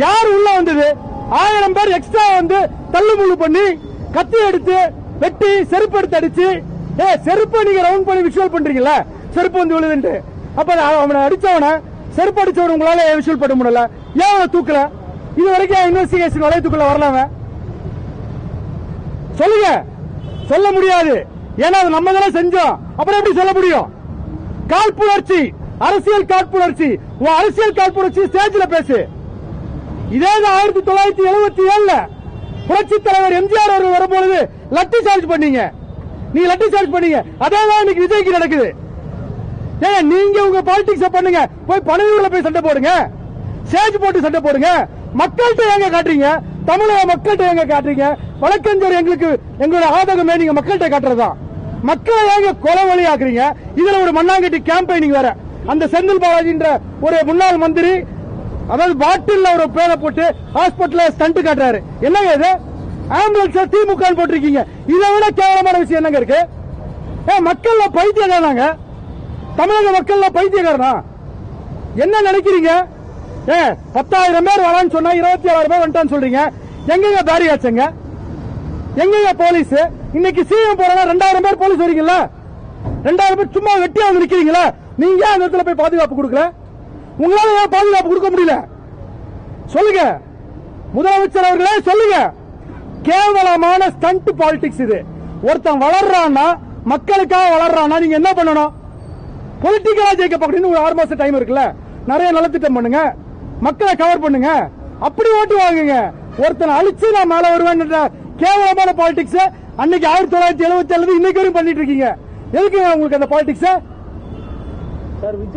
யார் உள்ள வந்தது? 1000 பேர் எக்ஸ்ட்ரா வந்து தள்ளுமுள்ளு பண்ணி கத்தி எடுத்து வெட்டி செருப்பு எடுத்து அடிச்சு, செருப்பு நீங்க ரவுண்ட் பண்ணி விஷுவல் பண்றீங்கல்ல, செருப்பு வந்து விழுதுன்ட்டு. அப்ப அவனை அடிச்சவன செருப்பு அடிச்சவன உங்களால விஷுவல் பண்ண முடியல, ஏன் அவனை தூக்கல? இது வரைக்கும் இன்வெஸ்டிகேஷன் வளையத்துக்குள்ள வரலாம? சொல்லுங்க. சொல்ல முடியாது, ஏன்னா அது நம்ம தானே செஞ்சோம். அப்புறம் எப்படி சொல்ல முடியும்? காழ்ப்புணர்ச்சி, அரசியல் காழ்ப்புணர்ச்சி. அரசியல் காழ்ப்புணர்ச்சி ஸ்டேஜ்ல பேசு. இதே 1977 புரட்சி தலைவர் எம்ஜிஆர் அவர்கள் வரும்பொழுது லட்டி சார்ஜ் பண்ணீங்க, நீங்க லட்டி சார்ஜ் பண்ணீங்க. அதேதான் இன்னைக்கு விஜய்க்கு நடக்குது. நீங்க உங்க பாலிடிக்ஸ் பண்ணுங்க, போய் பனையூர்ல போய் சண்டை போடுங்க, ஸ்டேஜ் போட்டு சண்டை போடுங்க. மக்கள்கிட்ட எங்க காட்டுறீங்க? தமிழக மக்கள்கிட்ட எங்க காட்டுறீங்க? வழக்கறிஞர் எங்களுக்கு எங்களுடைய ஆதகமே நீங்க மக்கள்கிட்ட காட்டுறதா? மக்களை ஏங்க கொலை ஆக்குறீங்க? இதுல ஒரு மண்ணாங்கட்டி கேம்பெயினிங் வேற. அந்த செந்தில் பாலாஜின்ற ஒரு முன்னாள் மந்திரி, அதாவது பாட்டில் ஒரு பேரை போட்டு ஹாஸ்பிட்டல் ஸ்டண்ட் காட்டுறாரு. என்னங்க இது? ஆம்புலன்ஸ் திமுக போட்டிருக்கீங்க. இதை விட கேவலமான விஷயம் என்னங்க இருக்கு? மக்கள் பைத்தியக்காரனாங்க, தமிழக மக்கள் பைத்தியக்காரனா? என்ன நினைக்கிறீங்க? 10,000 பேர் வரான்னு சொன்னா 27,000 பேர் வந்துட்டான்னு சொல்றீங்க. எங்க பேரியாச்சுங்க? எங்க போலீஸ்? இன்னைக்கு சிஎம் போறா 2,000 பேர் போலீஸ் வரீங்கல்ல, 2,000 பேர் சும்மா வெட்டியா வந்து நிக்கிறீங்களா? நீங்க அந்த இடத்துல போய் பாதுகாப்பு கொடுக்கல? உங்களால ஏன் பாதுகாப்பு கொடுக்க முடியல? சொல்லுங்க முதலமைச்சர் அவர்களே, சொல்லுங்க. கேவலமான ஸ்டண்ட் பாலிடிக்ஸ் இது. ஒருத்தன் வளர்றான்னா, மக்களுக்காக வளர்றான்னா நீங்க என்ன பண்ணணும்? பொலிட்டிக்கலா ஜெயிக்க அப்படின்னு ஒரு 6 மாசம் டைம் இருக்குல்ல, நிறைய நலத்திட்டம் பண்ணுங்க, மக்களை கவர் பண்ணுங்க, அப்படி ஓட்டு வாங்குங்க. ஒருத்தனை அழிச்சு நான் மேல வருவேன் கேவலமான பாலிடிக்ஸ் அன்னைக்கு 1977 இன்னைக்கு வரையும் பண்ணிட்டு இருக்கீங்க. எதுக்கு உங்களுக்கு அந்த பாலிடிக்ஸ்?